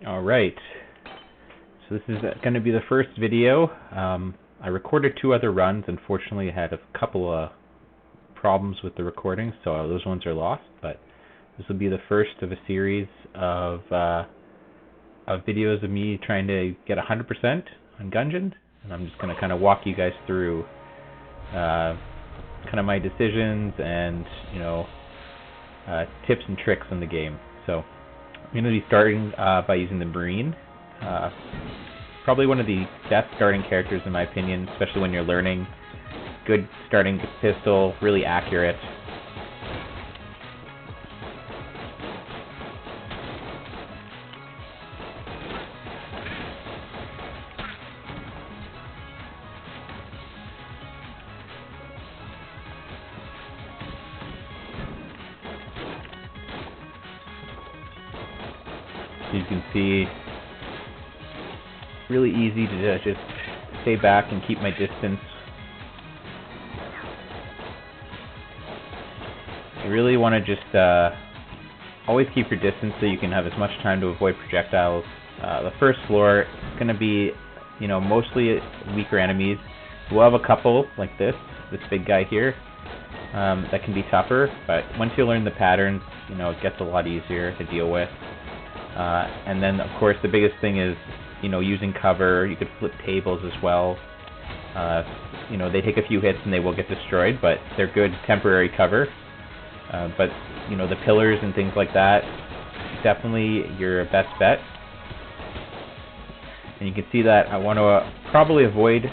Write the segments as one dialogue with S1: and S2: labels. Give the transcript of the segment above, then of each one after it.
S1: Alright, so this is going to be the first video. I recorded 2 other runs. Unfortunately, I had a couple of problems with the recording, so those ones are lost, but this will be the first of a series of videos of me trying to get 100% on Gungeon, and I'm just going to kind of walk you guys through kind of my decisions and, tips and tricks in the game. So I'm going to be starting by using the Marine. Probably one of the best starting characters in my opinion, especially when you're learning. Good starting pistol, really accurate. You can see, really easy to just stay back and keep my distance. You really want to just always keep your distance so you can have as much time to avoid projectiles. The first floor is going to be, mostly weaker enemies. We'll have a couple like this big guy here, that can be tougher, but once you learn the patterns, it gets a lot easier to deal with. And then, of course, the biggest thing is, using cover. You could flip tables as well. They take a few hits and they will get destroyed, but they're good temporary cover. But, the pillars and things like that, definitely your best bet. And you can see that I want to probably avoid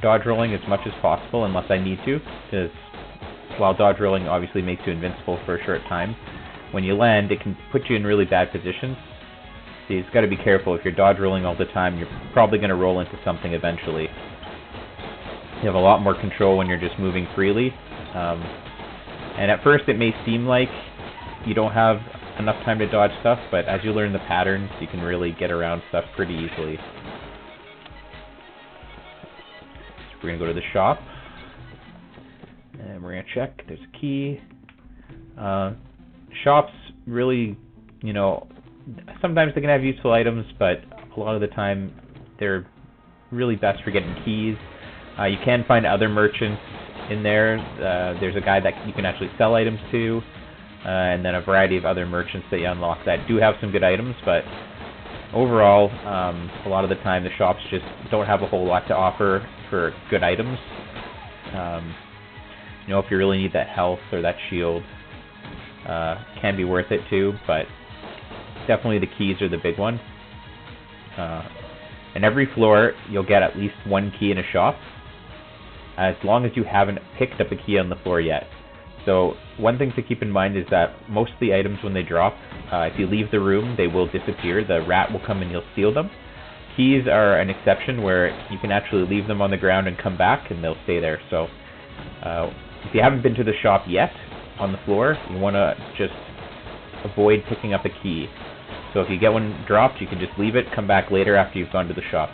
S1: dodge rolling as much as possible unless I need to, because while dodge rolling obviously makes you invincible for a short time, when you land, it can put you in really bad positions. So you've got to be careful. If you're dodge rolling all the time, you're probably going to roll into something eventually. You have a lot more control when you're just moving freely. And at first it may seem like you don't have enough time to dodge stuff, but as you learn the patterns, you can really get around stuff pretty easily. So we're going to go to the shop, and we're going to check. There's a key. Shops really, sometimes they can have useful items, but a lot of the time they're really best for getting keys. You can find other merchants in there. There's a guy that you can actually sell items to, and then a variety of other merchants that you unlock that do have some good items, but overall, a lot of the time the shops just don't have a whole lot to offer for good items. If you really need that health or that shield, can be worth it too, but definitely the keys are the big one. And every floor you'll get at least 1 key in a shop, as long as you haven't picked up a key on the floor yet. So one thing to keep in mind is that most of the items when they drop, if you leave the room, they will disappear. The rat will come and you'll steal them. Keys are an exception where you can actually leave them on the ground and come back and they'll stay there. So if you haven't been to the shop yet on the floor, you want to just avoid picking up a key. So if you get one dropped, you can just leave it, come back later after you've gone to the shop.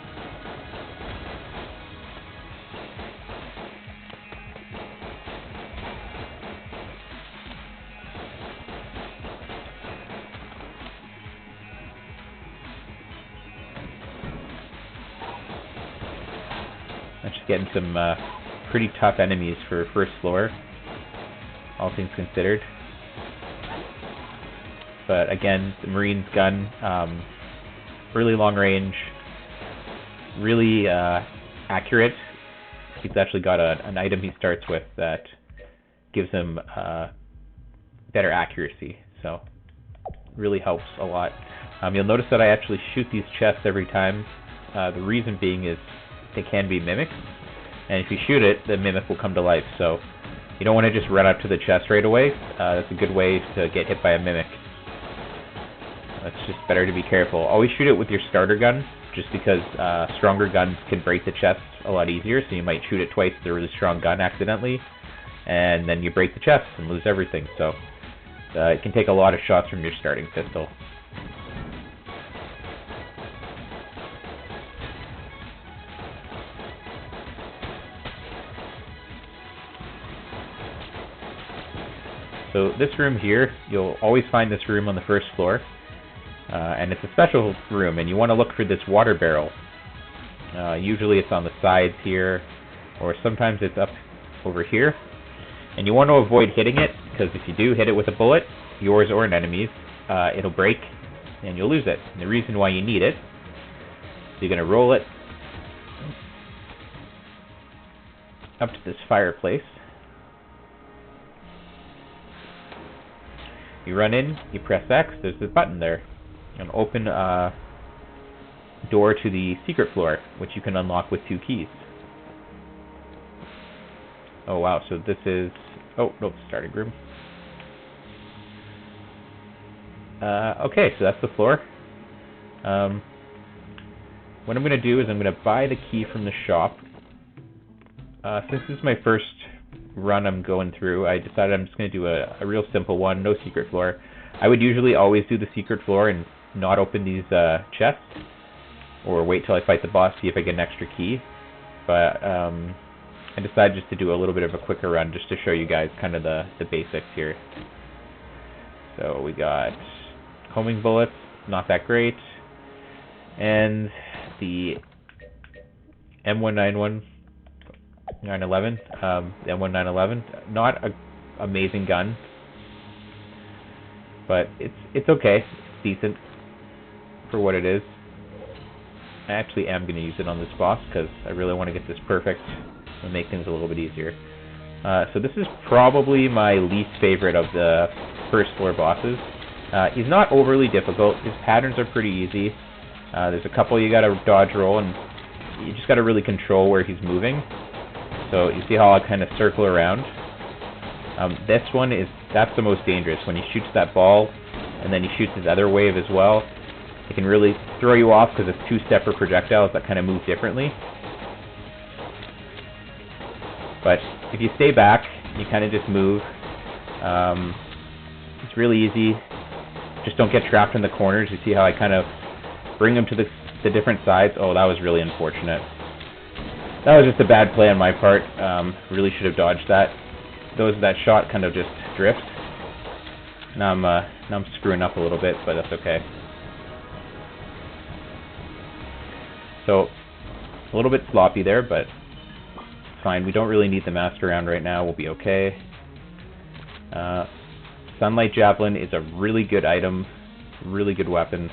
S1: I'm just getting some pretty tough enemies for first floor, all things considered. But again, the Marine's gun, really long range, really accurate. He's actually got an item he starts with that gives him better accuracy, so really helps a lot. You'll notice that I actually shoot these chests every time. The reason being is they can be mimics, and if you shoot it, the mimic will come to life. So you don't want to just run up to the chest right away. That's a good way to get hit by a mimic. It's just better to be careful. Always shoot it with your starter gun, just because stronger guns can break the chest a lot easier, so you might shoot it twice with a really strong gun accidentally, and then you break the chest and lose everything. So it can take a lot of shots from your starting pistol. So this room here, you'll always find this room on the first floor. And it's a special room, and you want to look for this water barrel. Usually it's on the sides here, or sometimes it's up over here. And you want to avoid hitting it, because if you do hit it with a bullet, yours or an enemy's, it'll break, and you'll lose it. And the reason why you need it, so you're going to roll it up to this fireplace. You run in, you press X, there's the button there. And open a door to the secret floor, which you can unlock with 2 keys. Oh wow, so this is... oh, no, starting room. Okay, so that's the floor. What I'm going to do is I'm going to buy the key from the shop. Since this is my first run I'm going through, I decided I'm just going to do a real simple one, no secret floor. I would usually always do the secret floor and not open these chests, or wait till I fight the boss, see if I get an extra key. But I decided just to do a little bit of a quicker run, just to show you guys kind of the basics here. So we got homing bullets, not that great, and the M191 911, the M1911, not a amazing gun, but it's okay, it's decent for what it is. I actually am going to use it on this boss because I really want to get this perfect and make things a little bit easier. So this is probably my least favorite of the first floor bosses. He's not overly difficult. His patterns are pretty easy. There's a couple you got to dodge roll, and you just got to really control where he's moving. So you see how I kind of circle around. This one that's the most dangerous, when he shoots that ball and then he shoots his other wave as well. It can really throw you off because it's 2 separate projectiles that kind of move differently. But if you stay back, you kind of just move. It's really easy. Just don't get trapped in the corners. You see how I kind of bring them to the different sides? Oh, that was really unfortunate. That was just a bad play on my part. Really should have dodged that. That shot kind of just drifts. Now I'm screwing up a little bit, but that's okay. So a little bit sloppy there, but fine. We don't really need the master round right now. We'll be okay. Sunlight Javelin is a really good item, really good weapon.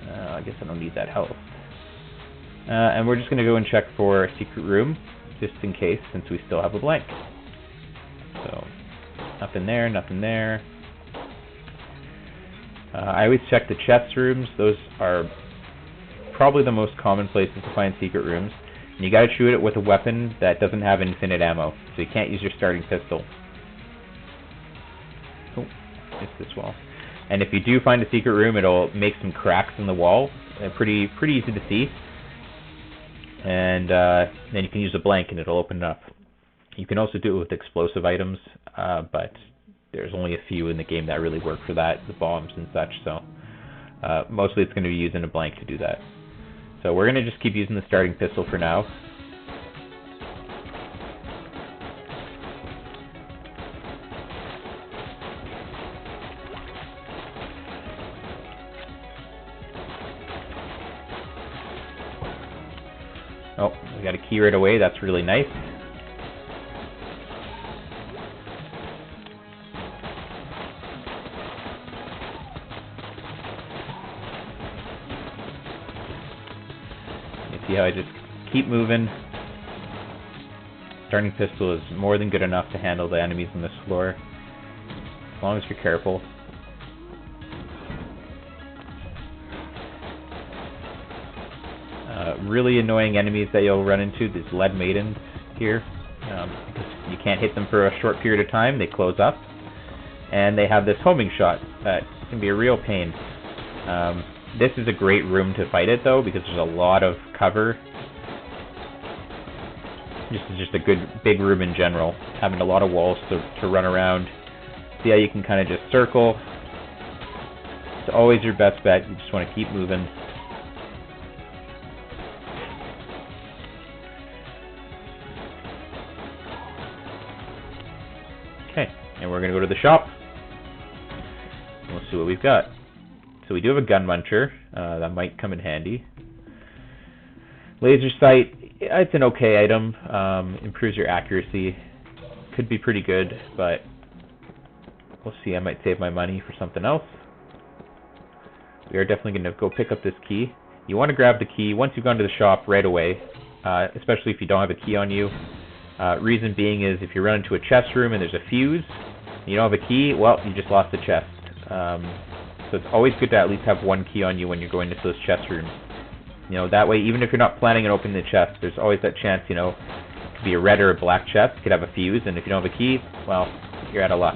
S1: I guess I don't need that health. And we're just going to go and check for a secret room, just in case, since we still have a blank. So, nothing there, nothing there. I always check the chest rooms. Those are probably the most common places to find secret rooms. And you got to shoot it with a weapon that doesn't have infinite ammo, so you can't use your starting pistol. Oh, missed this wall. And if you do find a secret room, it'll make some cracks in the wall. Pretty easy to see. And then you can use a blank and it'll open it up. You can also do it with explosive items, but there's only a few in the game that really work for that, the bombs and such. So mostly it's going to be using a blank to do that. So we're going to just keep using the starting pistol for now. Oh, we got a key right away. That's really nice. You see how I just keep moving. Starting pistol is more than good enough to handle the enemies on this floor, as long as you're careful. Really annoying enemies that you'll run into, these lead maidens here. Because you can't hit them for a short period of time, they close up. And they have this homing shot that can be a real pain. This is a great room to fight it though, because there's a lot of cover. This is just a good big room in general, having a lot of walls to run around. See how you can kind of just circle. It's always your best bet. You just want to keep moving. Okay, and we're going to go to the shop. We'll see what we've got. So we do have a gun muncher. That might come in handy. Laser sight, it's an okay item. Improves your accuracy. Could be pretty good, but we'll see. I might save my money for something else. We are definitely going to go pick up this key. You want to grab the key once you've gone to the shop right away, especially if you don't have a key on you. Reason being is if you run into a chest room and there's a fuse, and you don't have a key, well, you just lost the chest. So it's always good to at least have one key on you when you're going into those chest rooms. You know, that way, even if you're not planning on opening the chest, there's always that chance, you know, it could be a red or a black chest, it could have a fuse, and if you don't have a key, well, you're out of luck.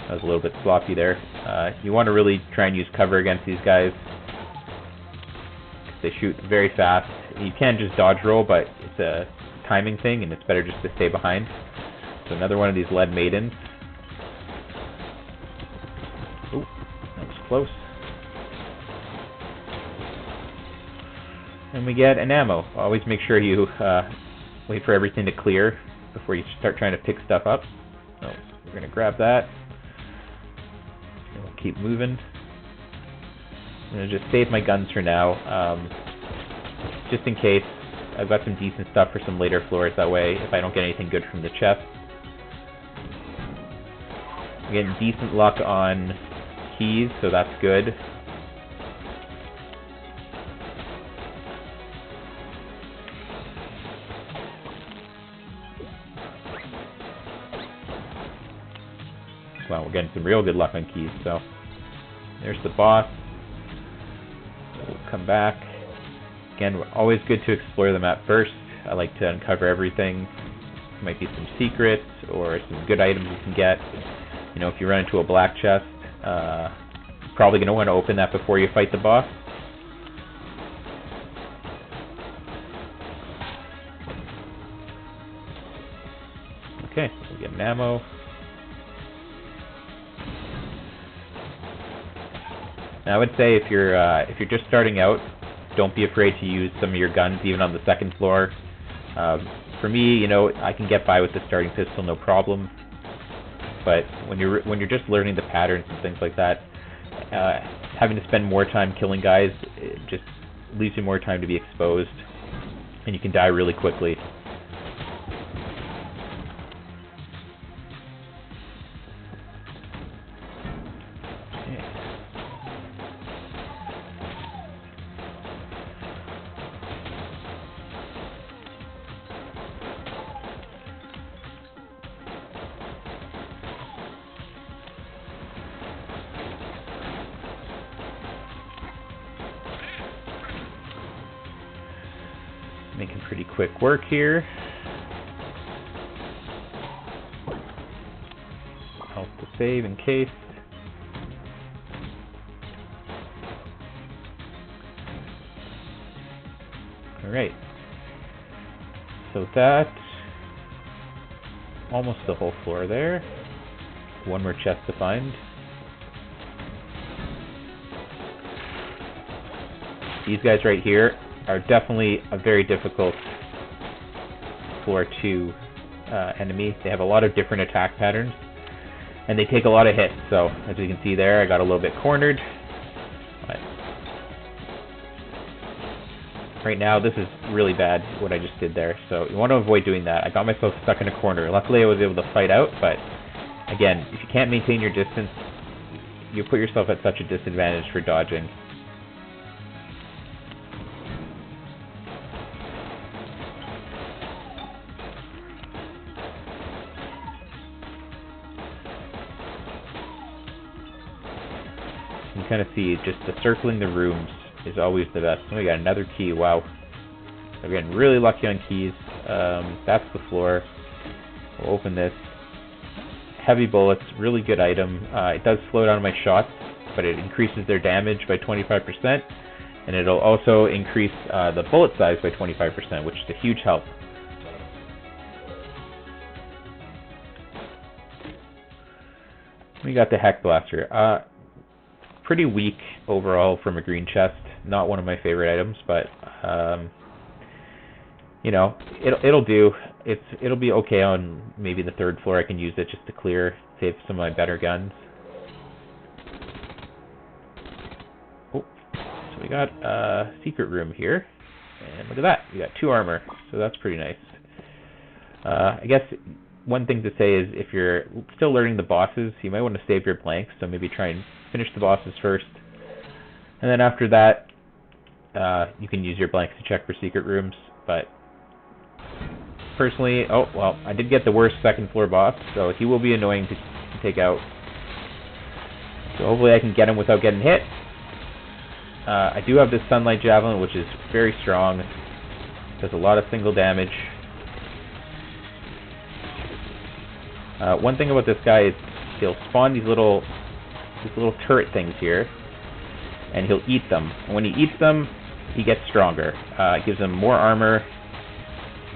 S1: That was a little bit sloppy there. You want to really try and use cover against these guys. They shoot very fast. You can just dodge roll, but it's a timing thing, and it's better just to stay behind. So another one of these lead maidens. Ooh, that was close. And we get an ammo. Always make sure you wait for everything to clear before you start trying to pick stuff up. So we're going to grab that. And we'll keep moving. I'm going to just save my guns for now, just in case. I've got some decent stuff for some later floors, that way if I don't get anything good from the chest. I'm getting decent luck on keys, so that's good. Well, we're getting some real good luck on keys, so there's the boss. We'll come back. Again, always good to explore the map first. I like to uncover everything. There might be some secrets or some good items you can get. You know, if you run into a black chest, probably going to want to open that before you fight the boss. Okay, so we get an ammo. Now, I would say if you're just starting out, don't be afraid to use some of your guns even on the second floor. For me, you know, I can get by with the starting pistol, no problem. But when you're just learning the patterns and things like that, having to spend more time killing guys, it just leaves you more time to be exposed, and you can die really quickly. Making pretty quick work here. Help to save in case. Alright. So that's almost the whole floor there. One more chest to find. These guys right here are definitely a very difficult floor 2 enemy. They have a lot of different attack patterns, and they take a lot of hits. So as you can see there, I got a little bit cornered. But right now, this is really bad what I just did there. So you want to avoid doing that. I got myself stuck in a corner. Luckily, I was able to fight out, but again, if you can't maintain your distance, you put yourself at such a disadvantage for dodging. You can kind of see just the circling the rooms is always the best. And we got another key. Wow. We're getting really lucky on keys. That's the floor. We'll open this. Heavy bullets, really good item. It does slow down my shots, but it increases their damage by 25%. And it'll also increase the bullet size by 25%, which is a huge help. We got the Heck Blaster. pretty weak overall from a green chest. Not one of my favorite items, but you know, it'll do. It'll be okay on maybe the 3rd floor. I can use it just to clear, save some of my better guns. Oh, so we got a secret room here, and look at that. We got 2 armor, so that's pretty nice. I guess one thing to say is if you're still learning the bosses, you might want to save your blanks, so maybe try and finish the bosses first. And then after that, you can use your blanks to check for secret rooms. But personally, oh, well, I did get the worst 2nd floor boss, so he will be annoying to take out. So hopefully I can get him without getting hit. I do have this Sunlight Javelin, which is very strong. Does a lot of single damage. One thing about this guy is he'll spawn these little turret things here, and he'll eat them. And when he eats them, he gets stronger. It gives him more armor,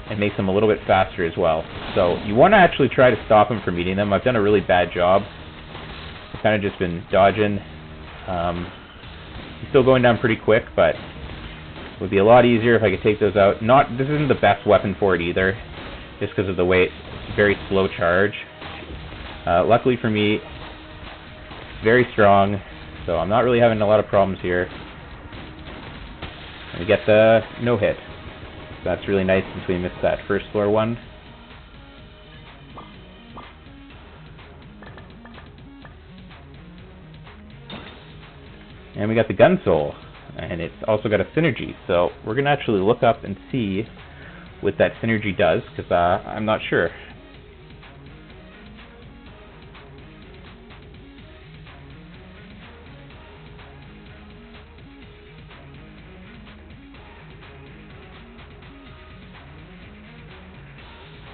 S1: and makes him a little bit faster as well. So you want to actually try to stop him from eating them. I've done a really bad job. I've kind of just been dodging. He's still going down pretty quick, but it would be a lot easier if I could take those out. This isn't the best weapon for it either, just because of the way it's very slow charge. Luckily for me, it's very strong, so I'm not really having a lot of problems here. And we get the no hit. That's really nice since we missed that 1st floor one. And we got the gun soul, and it's also got a synergy. So we're going to actually look up and see what that synergy does, because I'm not sure.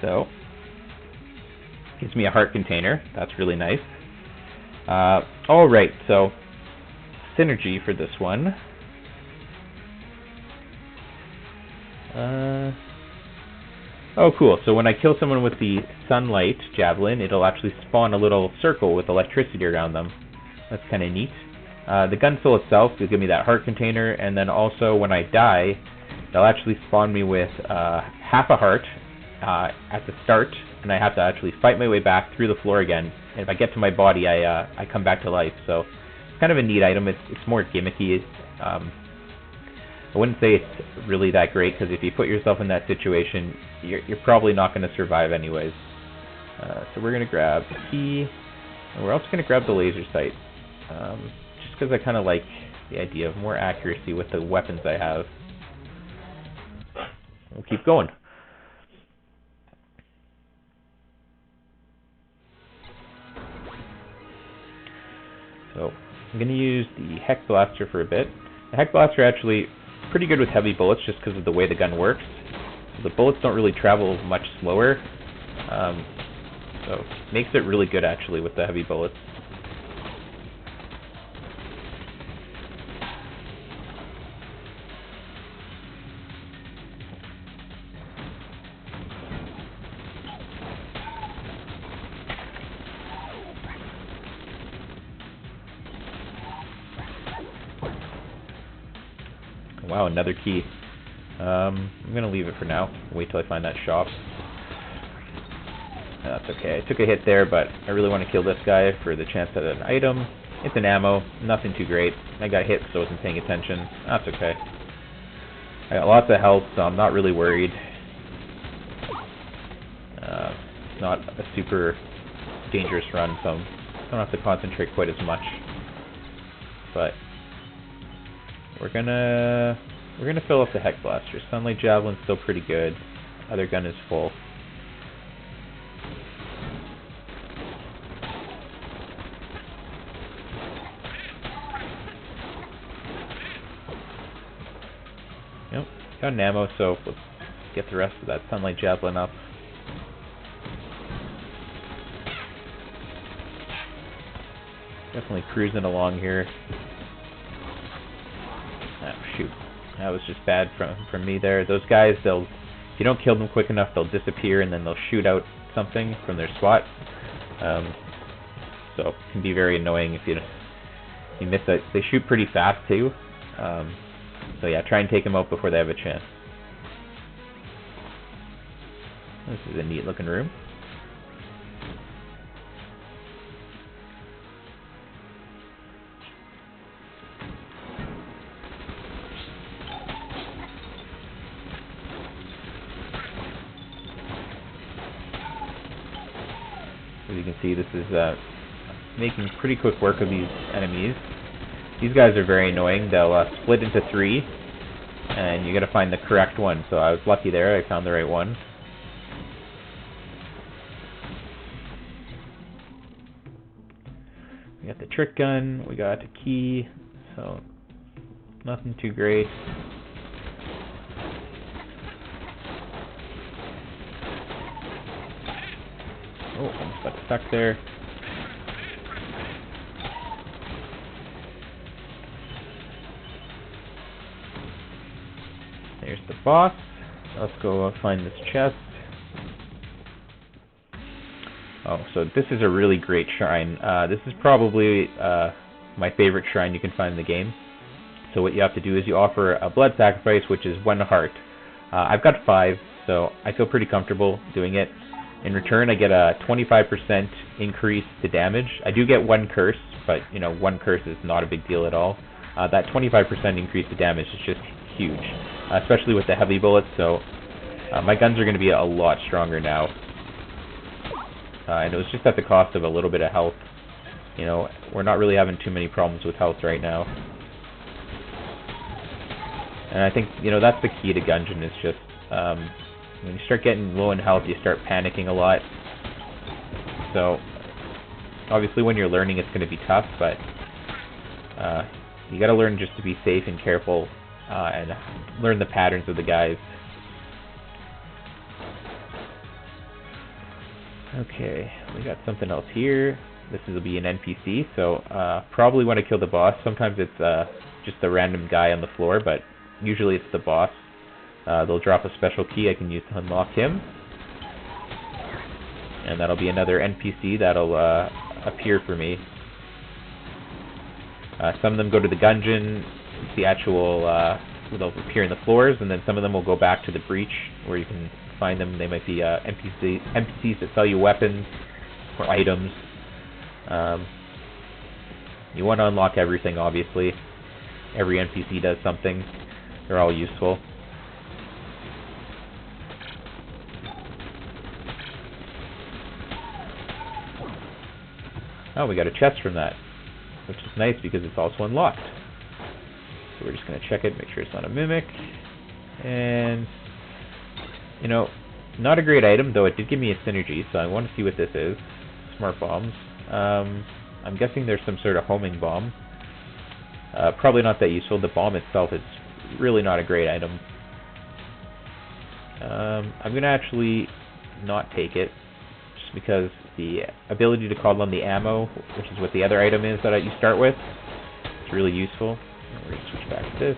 S1: So, gives me a heart container. That's really nice. Alright, so synergy for this one. Oh, cool. So when I kill someone with the Sunlight Javelin, it'll actually spawn a little circle with electricity around them. That's kind of neat. The gun soul itself will give me that heart container, and then also when I die, they'll actually spawn me with half a heart at the start, and I have to actually fight my way back through the floor again. And if I get to my body, I come back to life. So it's kind of a neat item. It's more gimmicky. I wouldn't say it's really that great, because if you put yourself in that situation, you're probably not going to survive anyways. So we're going to grab the key, and we're also going to grab the laser sight, just because I kind of like the idea of more accuracy with the weapons I have. We'll keep going. So I'm going to use the Heck Blaster for a bit. The Heck Blaster actually pretty good with heavy bullets just because of the way the gun works. The bullets don't really travel much slower, so it makes it really good actually with the heavy bullets. Wow, another key. I'm going to leave it for now. Wait till I find that shop. That's okay. I took a hit there, but I really want to kill this guy for the chance at an item. It's an ammo. Nothing too great. I got hit, so I wasn't paying attention. That's okay. I got lots of health, so I'm not really worried. It's not a super dangerous run, so I don't have to concentrate quite as much. But we're gonna fill up the Heck Blaster. Sunlight Javelin's still pretty good. Other gun is full. Yep, got an ammo, so let's get the rest of that Sunlight Javelin up. Definitely cruising along here. Oh, shoot. That was just bad from me there. Those guys, if you don't kill them quick enough, they'll disappear and then they'll shoot out something from their spot. So it can be very annoying if You miss it. They shoot pretty fast too. So yeah, try and take them out before they have a chance. This is a neat looking room. As you can see, this is making pretty quick work of these enemies. These guys are very annoying. They'll split into 3, and you gotta find the correct one. So I was lucky there, I found the right one. We got the trick gun, we got a key, so nothing too great. Oh, almost got stuck there. There's the boss. Let's go find this chest. Oh, so this is a really great shrine. This is probably my favorite shrine you can find in the game. So what you have to do is you offer a blood sacrifice, which is 1 heart. I've got 5, so I feel pretty comfortable doing it. In return, I get a 25% increase to damage. I do get 1 curse, but you know, 1 curse is not a big deal at all. That 25% increase to damage is just huge, especially with the heavy bullets. So my guns are going to be a lot stronger now. And it was just at the cost of a little bit of health. You know, we're not really having too many problems with health right now. And I think, you know, that's the key to Gungeon, is just when you start getting low in health, you start panicking a lot. So obviously when you're learning, it's going to be tough, but you got to learn just to be safe and careful, and learn the patterns of the guys. Okay, we got something else here. This will be an NPC, so probably when I kill the boss, sometimes it's just a random guy on the floor, but usually it's the boss. They'll drop a special key I can use to unlock him. And that'll be another NPC that'll appear for me. Some of them go to the Gungeon, it's the actual, they'll appear in the floors, and then some of them will go back to the breach, where you can find them. They might be NPCs that sell you weapons or items. You want to unlock everything, obviously. Every NPC does something. They're all useful. Oh, we got a chest from that, which is nice because it's also unlocked. So we're just going to check it, make sure it's not a mimic. And, you know, not a great item, though it did give me a synergy, so I want to see what this is. Smart bombs. I'm guessing there's some sort of homing bomb. Probably not that useful. The bomb itself is really not a great item. I'm going to actually not take it, just because the ability to call on the ammo, which is what the other item is that you start with, it's really useful. We're going to switch back to this.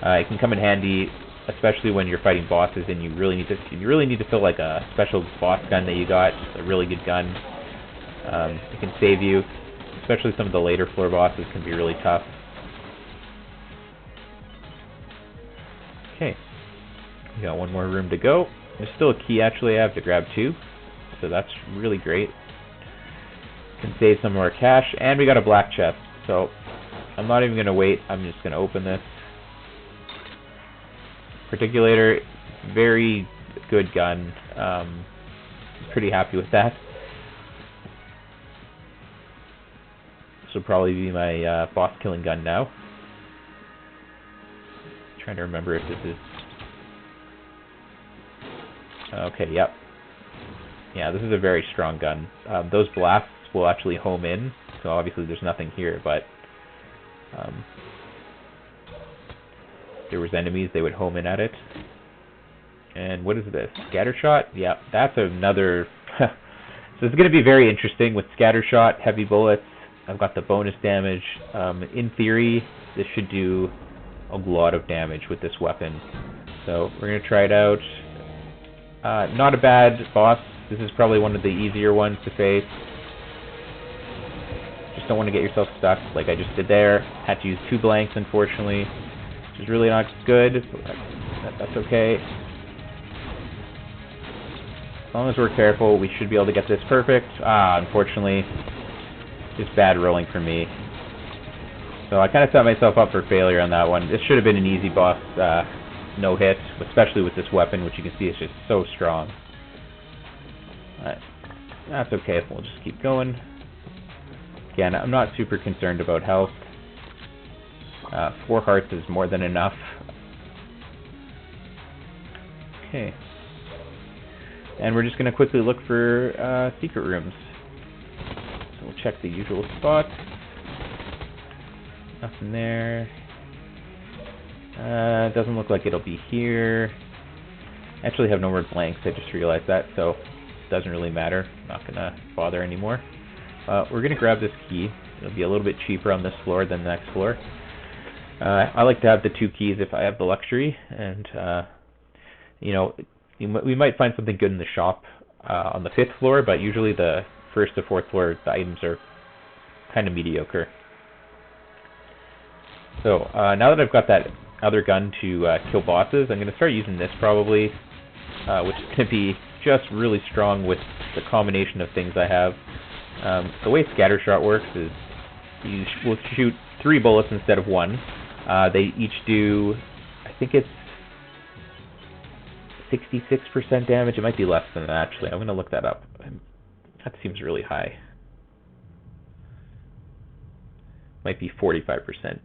S1: It can come in handy, especially when you're fighting bosses and you really need to feel like a special boss gun that you got, a really good gun. It can save you, especially some of the later floor bosses can be really tough. Okay, we got 1 more room to go. There's still a key actually I have to grab too, so that's really great. Can save some more cash, and we got a black chest, so I'm not even going to wait, I'm just going to open this. Particulator, very good gun. Pretty happy with that. This will probably be my boss killing gun now. Trying to remember if this is... Okay, yep. Yeah, this is a very strong gun. Those blasts will actually home in, so obviously there's nothing here, but if there was enemies, they would home in at it. And what is this? Scatter shot? Yeah, that's another... So it's going to be very interesting with scatter shot, heavy bullets. I've got the bonus damage. In theory, this should do a lot of damage with this weapon. So we're going to try it out. Not a bad boss. This is probably one of the easier ones to face. Just don't want to get yourself stuck like I just did there. Had to use 2 blanks, unfortunately, which is really not good, but that's okay. As long as we're careful, we should be able to get this perfect. Unfortunately, just bad rolling for me. So I kind of set myself up for failure on that one. This should have been an easy boss no-hit, especially with this weapon, which you can see is just so strong. That's okay, we'll just keep going. Again, I'm not super concerned about health. 4 hearts is more than enough. Okay. And we're just going to quickly look for secret rooms. So we'll check the usual spot. Nothing there. Doesn't look like it'll be here. I actually have no more blanks, I just realized that, so it doesn't really matter. I'm not going to bother anymore. We're going to grab this key. It'll be a little bit cheaper on this floor than the next floor. I like to have the 2 keys if I have the luxury, and you know, we might find something good in the shop on the 5th floor, but usually the 1st to 4th floor, the items are kind of mediocre. So now that I've got that other gun to kill bosses, I'm going to start using this probably, which is going to be just really strong with the combination of things I have. The way Scattershot works is you will shoot 3 bullets instead of 1. They each do, I think it's 66% damage. It might be less than that, actually. I'm going to look that up. That seems really high. Might be 45%.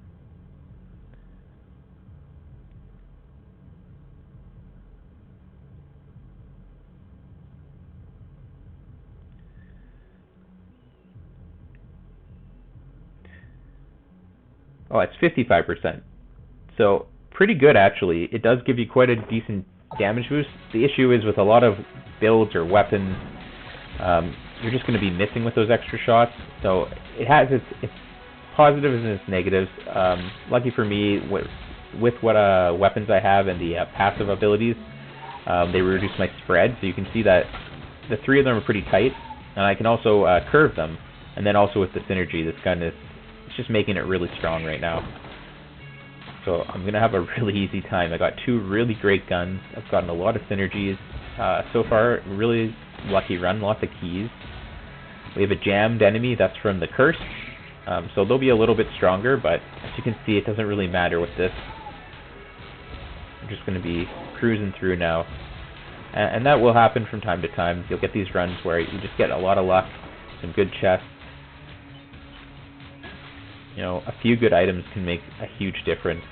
S1: Oh, it's 55%. So, pretty good, actually. It does give you quite a decent damage boost. The issue is with a lot of builds or weapons, you're just going to be missing with those extra shots. So, it has its positives and its negatives. Lucky for me, with what weapons I have and the passive abilities, they reduce my spread. So, you can see that the 3 of them are pretty tight, and I can also curve them. And then also with the synergy, this gun is just making it really strong right now. So I'm going to have a really easy time. I got 2 really great guns. I've gotten a lot of synergies. So far, really lucky run, lots of keys. We have a jammed enemy, that's from the curse. So they'll be a little bit stronger, but as you can see, it doesn't really matter with this. I'm just going to be cruising through now. And that will happen from time to time. You'll get these runs where you just get a lot of luck, some good chests. You know, a few good items can make a huge difference.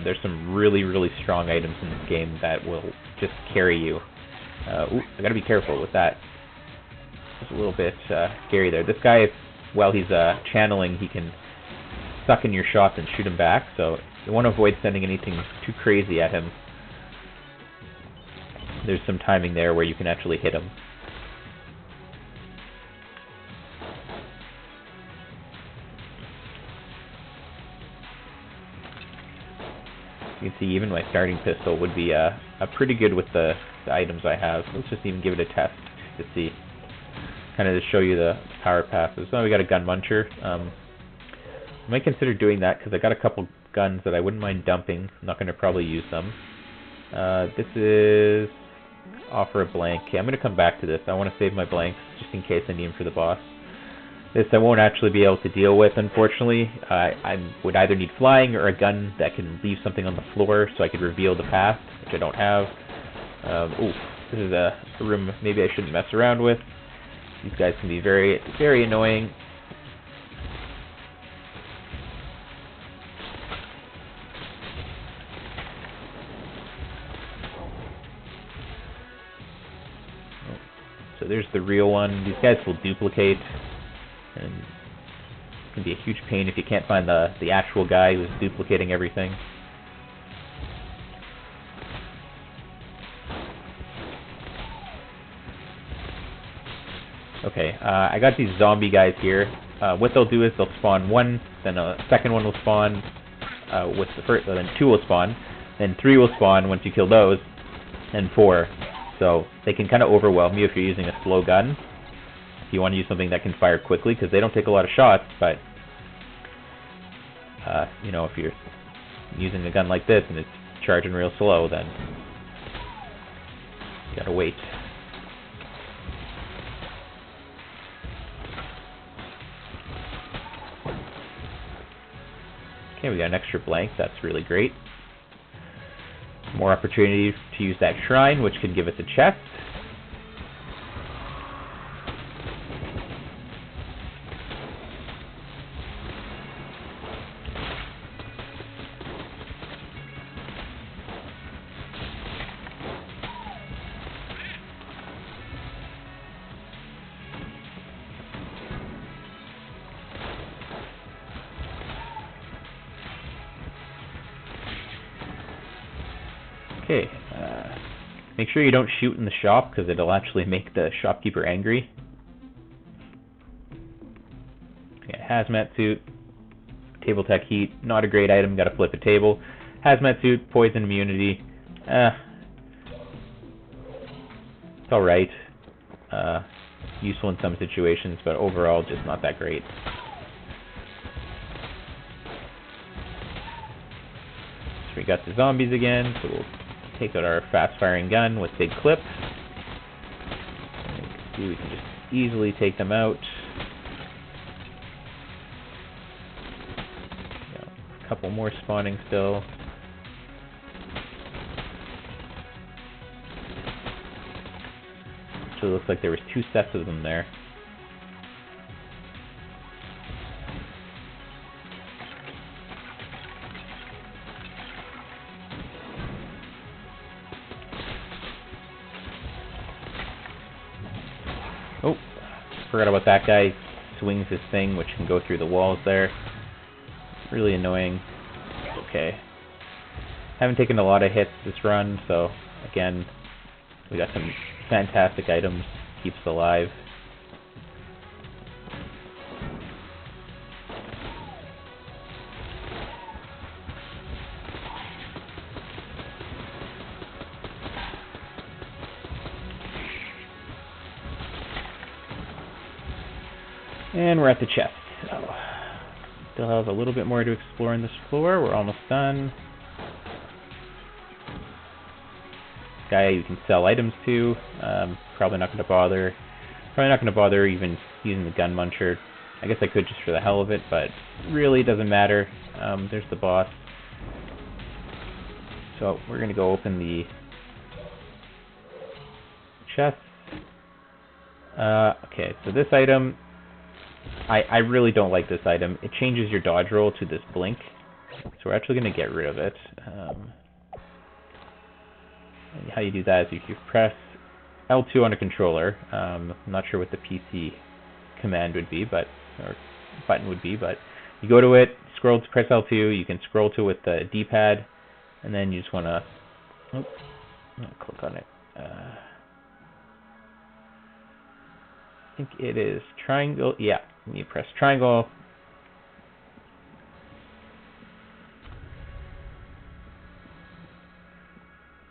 S1: There's some really, really strong items in this game that will just carry you. Ooh, I gotta be careful with that. It's a little bit scary there. This guy, while he's channeling, he can suck in your shots and shoot him back, so you want to avoid sending anything too crazy at him. There's some timing there where you can actually hit him. You can see even my starting pistol would be pretty good with the items I have. Let's just even give it a test to see. Kind of to show you the power passes. So we got a gun muncher. I might consider doing that because I got a couple guns that I wouldn't mind dumping. I'm not going to probably use them. This is offer a blank. Okay, I'm going to come back to this. I want to save my blanks just in case I need them for the boss. This I won't actually be able to deal with, unfortunately. I would either need flying or a gun that can leave something on the floor so I could reveal the path, which I don't have. Ooh, this is a room maybe I shouldn't mess around with. These guys can be very, very annoying. So there's the real one. These guys will duplicate, and it can be a huge pain if you can't find the actual guy who's duplicating everything. Okay, I got these zombie guys here. What they'll do is they'll spawn one, then a second one will spawn with the first, then 2 will spawn, then 3 will spawn once you kill those, and 4. So they can kind of overwhelm you if you're using a slow gun. if you want to use something that can fire quickly, because they don't take a lot of shots, but you know, if you're using a gun like this and it's charging real slow, then you gotta wait. Okay, we got an extra blank. That's really great. More opportunity to use that shrine, which can give us a chest. Okay, make sure you don't shoot in the shop, because it'll actually make the shopkeeper angry. Okay, hazmat suit, table tech heat, not a great item, gotta flip a table. Hazmat suit, poison immunity, it's alright. Useful in some situations, but overall just not that great. So we got the zombies again, so we'll take out our fast-firing gun with big clip. We can just easily take them out. A couple more spawning still. So it looks like there was 2 sets of them there. Oh, forgot about that guy. Swings his thing, which can go through the walls there. Really annoying. Okay. Haven't taken a lot of hits this run, so again, we got some fantastic items. Keeps us alive. And we're at the chest. So, still have a little bit more to explore in this floor. We're almost done. Guy you can sell items to. Probably not going to bother. Probably not going to bother even using the gun muncher. I guess I could just for the hell of it, but really doesn't matter. There's the boss. So we're going to go open the chest. Okay, so this item, I really don't like this item. It changes your dodge roll to this blink, so we're actually going to get rid of it. How you do that is you press L2 on a controller. I'm not sure what the PC command would be, or button would be, but you go to it, scroll to press L2. You can scroll to it with the D-pad, and then you just want to click on it. I think it is triangle. Yeah, you press triangle.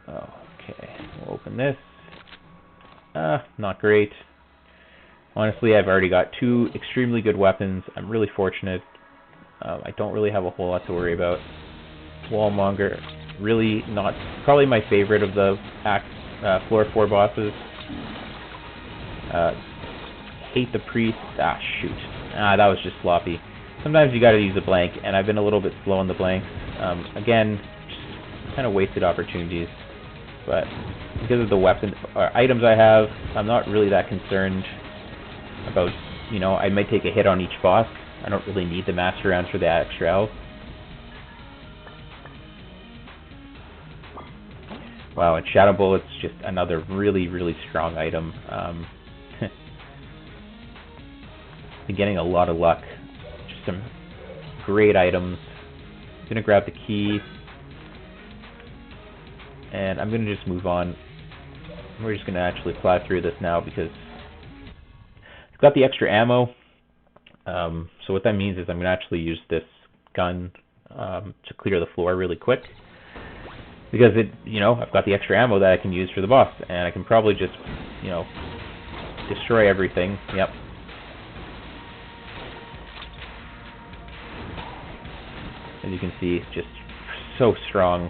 S1: Okay, we'll open this. Not great. Honestly, I've already got 2 extremely good weapons. I'm really fortunate. I don't really have a whole lot to worry about. Wallmonger, really not, probably my favorite of the floor 4 bosses. Hate the priest. Shoot. That was just sloppy. Sometimes you gotta use a blank, and I've been a little bit slow on the blanks. Again, just kind of wasted opportunities. But because of the weapon items I have, I'm not really that concerned about, I might take a hit on each boss. I don't really need the master rounds for that extra health. Wow, and Shadow Bullet's just another really, really strong item. Been getting a lot of luck. Just some great items. I'm gonna grab the key. And I'm going to just move on. We're just going to actually plow through this now because I've got the extra ammo. So what that means is I'm going to actually use this gun to clear the floor really quick. Because I've got the extra ammo that I can use for the boss. And I can probably just, destroy everything. Yep, As you can see, just so strong.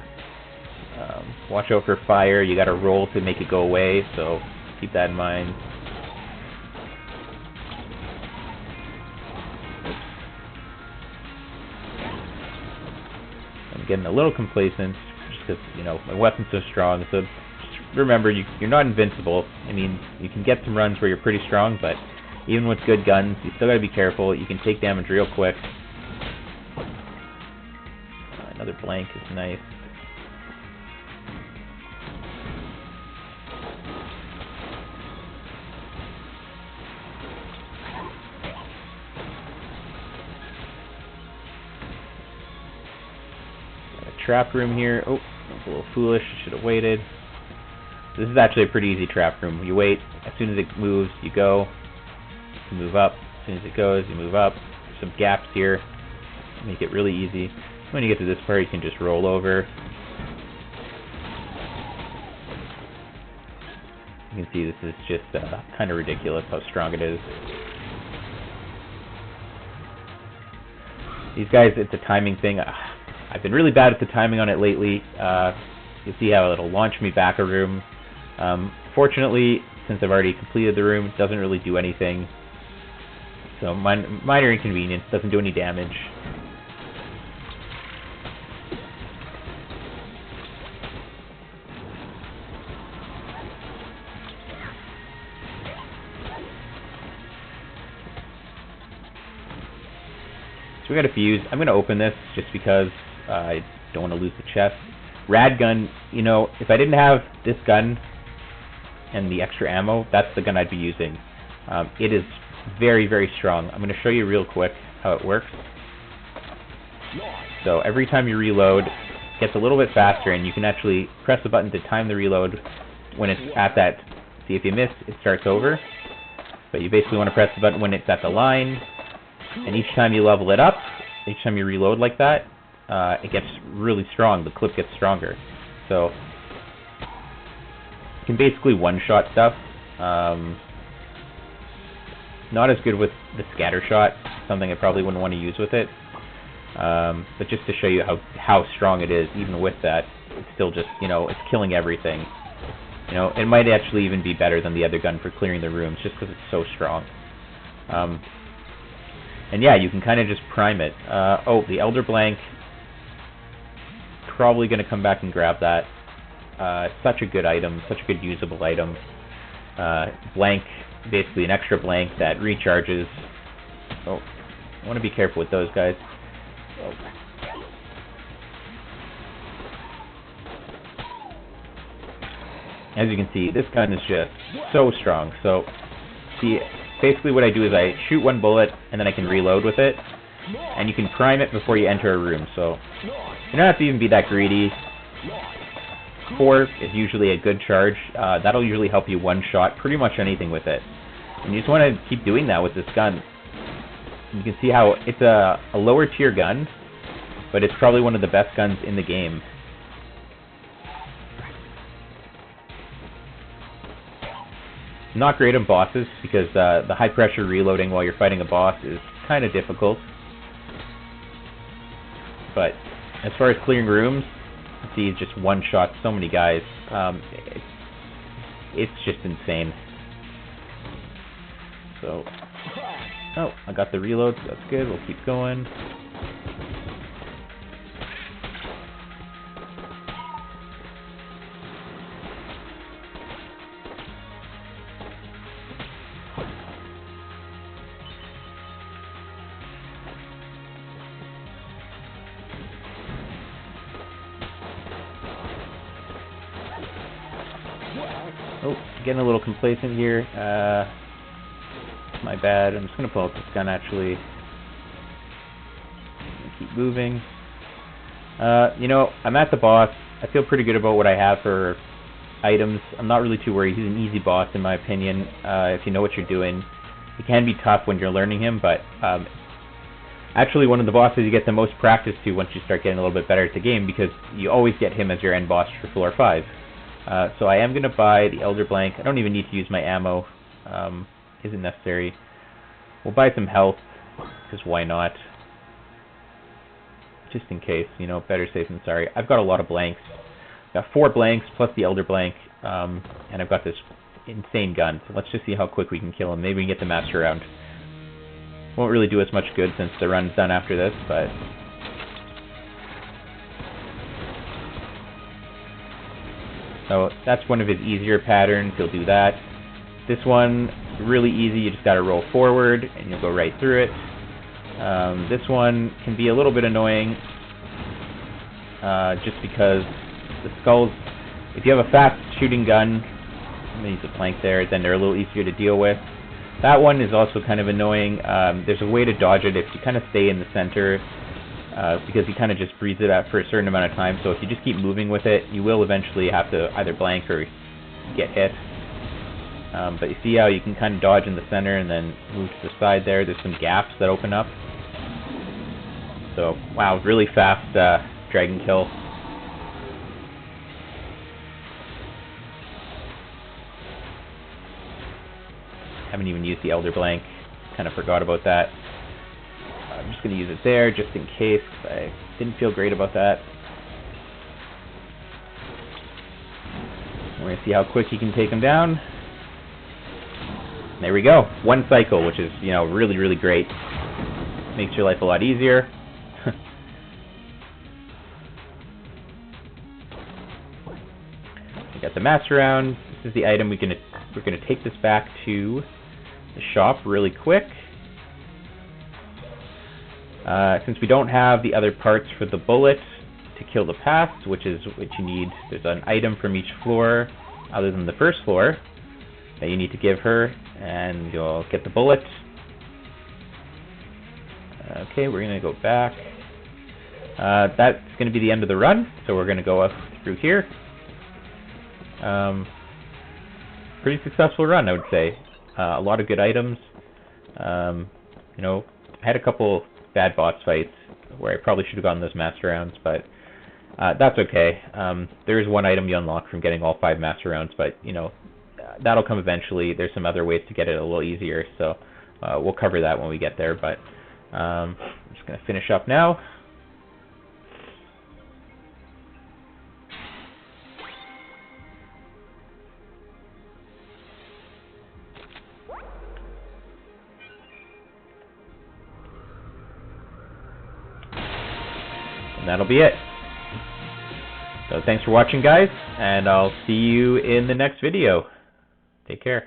S1: Watch out for fire. You got to roll to make it go away, so keep that in mind. I'm getting a little complacent just because, you know, my weapon's so strong. So just remember, you're not invincible. I mean, you can get some runs where you're pretty strong, but even with good guns, you still got to be careful. You can take damage real quick. Another blank is nice. Trap room here. Oh, that's a little foolish. Should have waited. This is actually a pretty easy trap room. You wait. As soon as it moves, you go. You move up. As soon as it goes, you move up. There's some gaps here. Make it really easy. When you get to this part, you can just roll over. You can see this is just kind of ridiculous how strong it is. These guys, it's a timing thing. I've been really bad at the timing on it lately. You see how it'll launch me back a room. Fortunately, since I've already completed the room, it doesn't really do anything. So minor inconvenience, doesn't do any damage. So we got a fuse. I'm going to open this just because I don't want to lose the chest. Rad gun, you know, if I didn't have this gun and the extra ammo, that's the gun I'd be using. It is very, very strong. I'm going to show you real quick how it works. So every time you reload, it gets a little bit faster, and you can actually press the button to time the reload when it's at that. See, if you miss, it starts over. But you basically want to press the button when it's at the line. And each time you level it up, each time you reload like that, it gets really strong. The clip gets stronger. So you can basically one-shot stuff. Not as good with the scatter shot, something I probably wouldn't want to use with it. But just to show you how strong it is, even with that, it's still just, you know, it's killing everything. You know, it might actually even be better than the other gun for clearing the rooms, just because it's so strong. And yeah, you can kind of just prime it. Oh, the Elder Blank. Probably going to come back and grab that. Such a good item, such a good usable item. Blank, basically an extra blank that recharges. Oh, I want to be careful with those guys. Oh. As you can see, this gun is just so strong. So, see, basically what I do is I shoot one bullet, and then I can reload with it. And you can prime it before you enter a room, so you don't have to even be that greedy. 4 is usually a good charge. That'll usually help you one-shot pretty much anything with it. And you just want to keep doing that with this gun. You can see how it's a lower tier gun, but it's probably one of the best guns in the game. Not great on bosses, because the high pressure reloading while you're fighting a boss is kind of difficult. But as far as clearing rooms, see, just one shot so many guys. It's just insane. So, oh, I got the reload, so that's good. We'll keep going. Oh, getting a little complacent here. My bad. I'm just going to pull out this gun, actually. Keep moving. You know, I'm at the boss. I feel pretty good about what I have for items. I'm not really too worried. He's an easy boss, in my opinion, if you know what you're doing. He can be tough when you're learning him, but actually one of the bosses you get the most practice to once you start getting a little bit better at the game, because you always get him as your end boss for floor 5. So I am going to buy the Elder Blank. I don't even need to use my ammo. Isn't necessary. We'll buy some health, because why not? just in case, you know, better safe than sorry. I've got a lot of blanks. I've got 4 blanks plus the Elder blank, and I've got this insane gun. So let's just see how quick we can kill him. Maybe we can get the master round. Won't really do us much good since the run's done after this, but... So that's one of his easier patterns. He'll do that. This one, really easy. You just got to roll forward, and you'll go right through it. This one can be a little bit annoying, just because the skulls, if you have a fast shooting gun, I'm going to use a plank there, then they're a little easier to deal with. That one is also kind of annoying. There's a way to dodge it if you kind of stay in the center, because he kind of just breathes it out for a certain amount of time. So if you just keep moving with it, you will eventually have to either blank or get hit. But you see how you can kind of dodge in the center and then move to the side there. There's some gaps that open up. So, wow, really fast dragon kill. Haven't even used the Elder Blank. Kind of forgot about that. I'm just going to use it there just in case, 'cause I didn't feel great about that. We're going to see how quick he can take him down. There we go. 1 cycle, which is, you know, really, really great. Makes your life a lot easier. We got the master round. This is the item we're gonna take this back to the shop really quick. Since we don't have the other parts for the bullet to kill the past, which is what you need, there's an item from each floor other than the first floor that you need to give her, and you'll get the bullet. Okay, we're going to go back. That's going to be the end of the run, so we're going to go up through here. Pretty successful run, I would say. A lot of good items. You know, I had a couple bad boss fights where I probably should have gotten those master rounds, but that's okay. There is one item you unlock from getting all 5 master rounds, but, you know, that'll come eventually. There's some other ways to get it a little easier, so we'll cover that when we get there, but I'm just going to finish up now. And that'll be it. So thanks for watching, guys, and I'll see you in the next video. Take care.